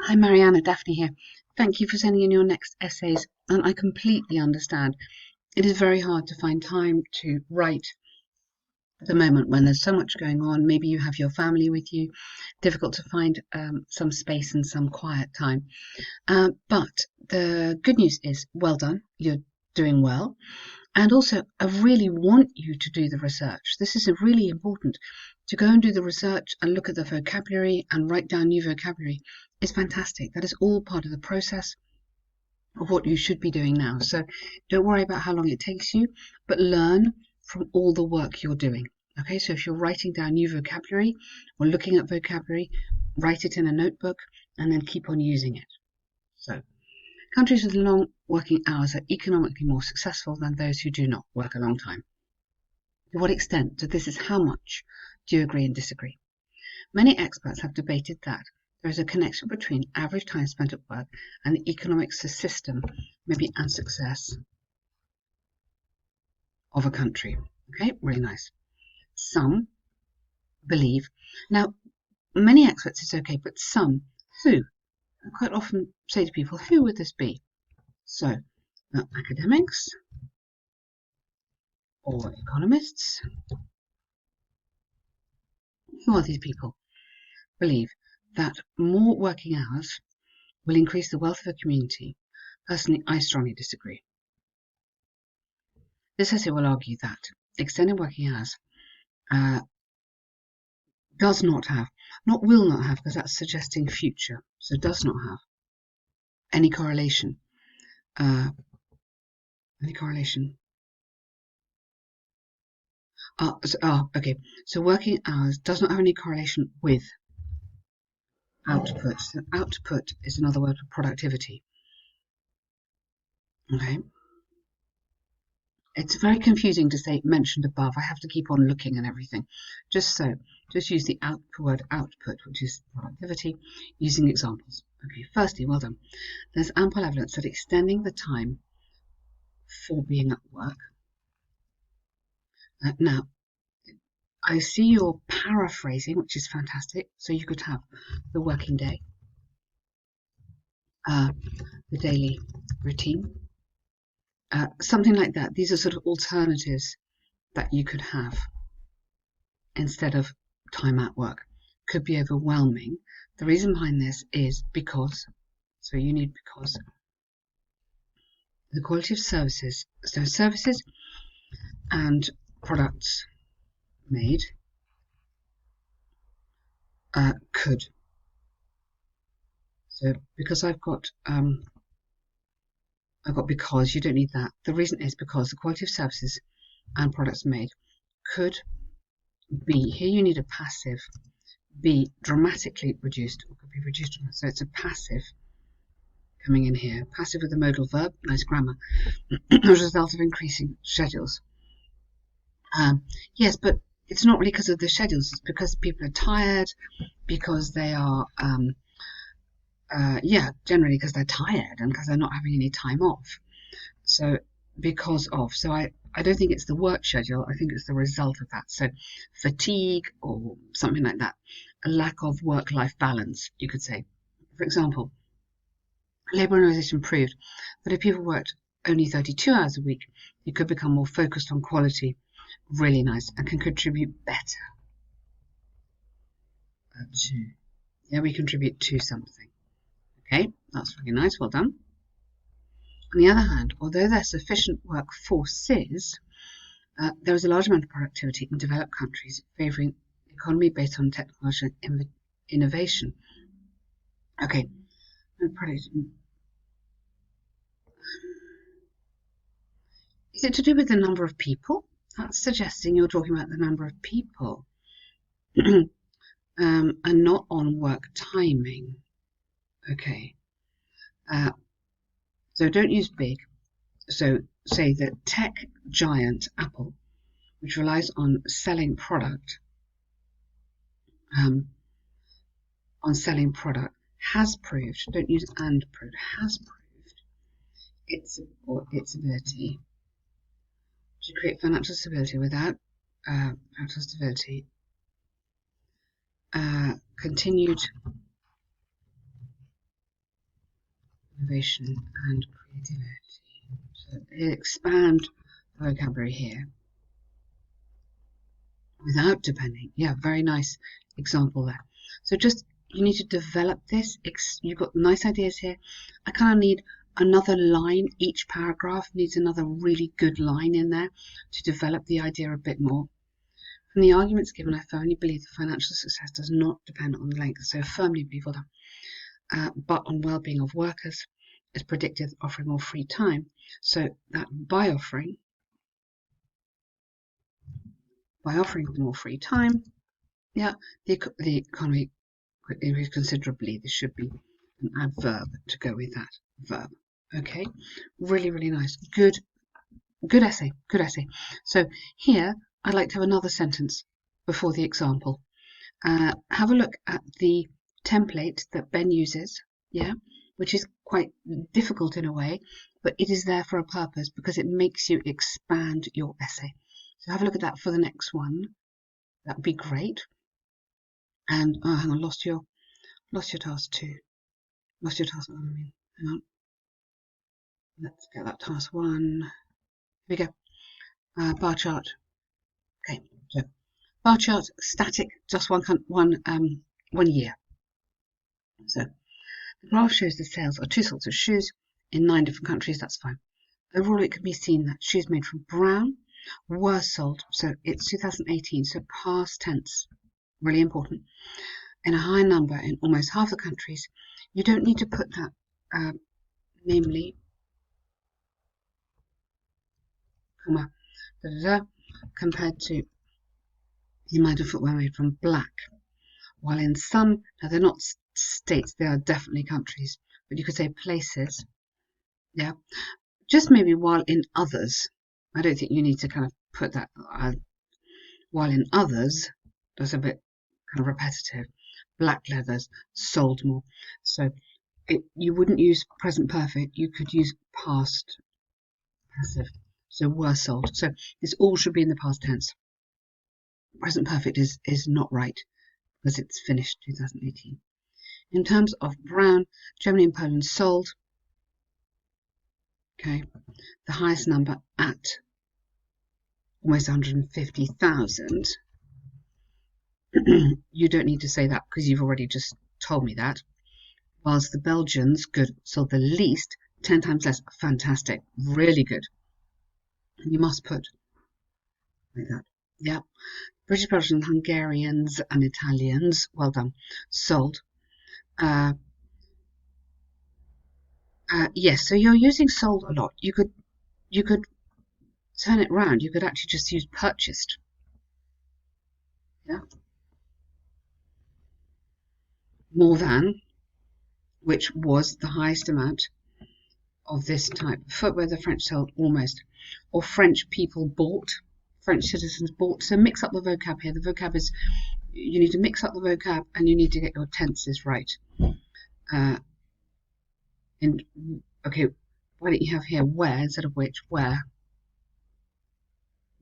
Hi Mariana, Daphne here. Thank you for sending in your next essays, and I completely understand. It is very hard to find time to write at the moment when there's so much going on. Maybe you have your family with you. Difficult to find some space and some quiet time. But the good news is, well done. You're doing well. And also, I really want you to do the research. This is really important. To go and do the research and look at the vocabulary and write down new vocabulary is fantastic. That is all part of the process of what you should be doing now. So don't worry about how long it takes you, but learn from all the work you're doing. Okay, so if you're writing down new vocabulary or looking at vocabulary, write it in a notebook and then keep on using it. So countries with long working hours are economically more successful than those who do not work a long time. To what extent? So this is how much do you agree and disagree? Many experts have debated that there is a connection between average time spent at work and the economic system, maybe, and success of a country. Okay, really nice. Some believe, now many experts it's okay, but some, who? I quite often say to people, who would this be? So, academics or economists, who are these people? Believe that more working hours will increase the wealth of a community. Personally, I strongly disagree. This essay will argue that extended working hours does not have, not will not have, because that's suggesting future, so does not have any correlation. Any correlation? Okay. So working hours does not have any correlation with output. So output is another word for productivity. Okay. It's very confusing to say mentioned above. I have to keep on looking and everything. Just use the word output, which is productivity, using examples. Okay, firstly, well done. There's ample evidence that extending the time for being at work. Now, I see you're paraphrasing, which is fantastic. So you could have the working day, the daily routine, something like that. These are sort of alternatives that you could have instead of time at work. Could be overwhelming. The reason behind this is because, so you need because, the quality of services, so services and products made could. So because I've got because, you don't need that. The reason is because the quality of services and products made could be, here you need a passive, be dramatically reduced, or could be reduced. So it's a passive coming in here. Passive with a modal verb, nice grammar, as a result of increasing schedules. Yes, but it's not really because of the schedules. It's because people are tired, because they are, generally because they're tired and because they're not having any time off. So because of, so I don't think it's the work schedule. I think it's the result of that. So fatigue or something like that. A lack of work-life balance, you could say. For example, a labour organisation proved that if people worked only 32 hours a week, you could become more focused on quality, really nice, and can contribute better we contribute to something. Okay, that's really nice, well done. On the other hand, although there are sufficient workforces, there is a large amount of productivity in developed countries favouring economy based on technological innovation. Okay, is it to do with the number of people? That's suggesting you're talking about the number of people and not on work timing. Okay, so don't use big. So say that tech giant Apple, which relies on selling product, has proved, don't use and proved, has proved its ability to create financial stability without financial stability, continued innovation and creativity. So expand the vocabulary here without depending. Yeah, very nice example there. So just, you need to develop this. You've got nice ideas here. I kind of need another line. Each paragraph needs another really good line in there to develop the idea a bit more. From the arguments given, I firmly believe that financial success does not depend on length. So firmly believe all that, but on well-being of workers is predicted, offering more free time. So that by offering more free time, yeah, the economy increase considerably. This should be an adverb to go with that verb. Okay, really, really nice. Good essay. Good essay. So here, I'd like to have another sentence before the example. Have a look at the template that Ben uses, yeah, which is quite difficult in a way, but it is there for a purpose because it makes you expand your essay. So have a look at that for the next one. That would be great. And hang on, lost your task 2. Lost your task 1. I mean, hang on. Let's get that task 1. Here we go. Bar chart. Okay, so bar chart, static, just one year. So the graph shows the sales of 2 sorts of shoes in 9 different countries. That's fine. Overall, it can be seen that shoes made from brown were sold. So it's 2018, so past tense, really important. In a high number in almost half the countries. You don't need to put that, namely, comma, compared to the amount of footwear made from black. While in some, now they're not states, they are definitely countries, but you could say places, yeah. Just maybe while in others, I don't think you need to kind of put that, while in others, that's a bit kind of repetitive. Black leathers sold more. So you wouldn't use present perfect, you could use past passive. So were sold. So this all should be in the past tense. Present perfect is not right because it's finished 2018. In terms of brown, Germany and Poland sold, okay, the highest number at almost 150,000. You don't need to say that because you've already just told me that. Whilst the Belgians, good, sold the least, 10 times less. Fantastic, really good. You must put like that. Yeah. British, Belgian, Hungarians and Italians, well done, sold. Yes, so you're using sold a lot. You could turn it round. You could actually just use purchased. Yeah. More than, which was the highest amount of this type of footwear the French sold almost, or French people bought, French citizens bought. So mix up the vocab here. The vocab is, you need to mix up the vocab and you need to get your tenses right. And okay, why don't you have here where instead of which? Where,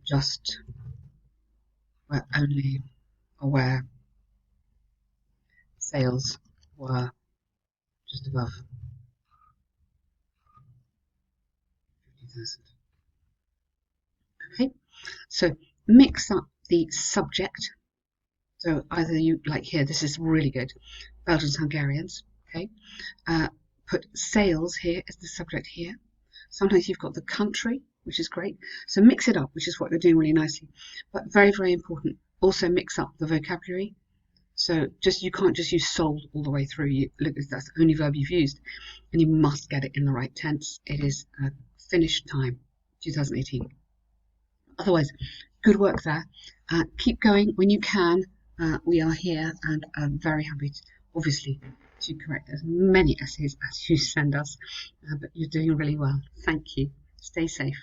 just, where only, or where sales were just above 50,000. Okay, so mix up the subject. So either you, like here, this is really good, Belgians, Hungarians, okay. Put sales here as the subject here. Sometimes you've got the country, which is great. So mix it up, which is what you're doing really nicely. But very, very important, also mix up the vocabulary. So you can't just use sold all the way through. Look, that's the only verb you've used. And you must get it in the right tense. It is finished time, 2018. Otherwise, good work there. Keep going when you can. We are here and very happy, obviously, to correct as many essays as you send us. But you're doing really well. Thank you. Stay safe.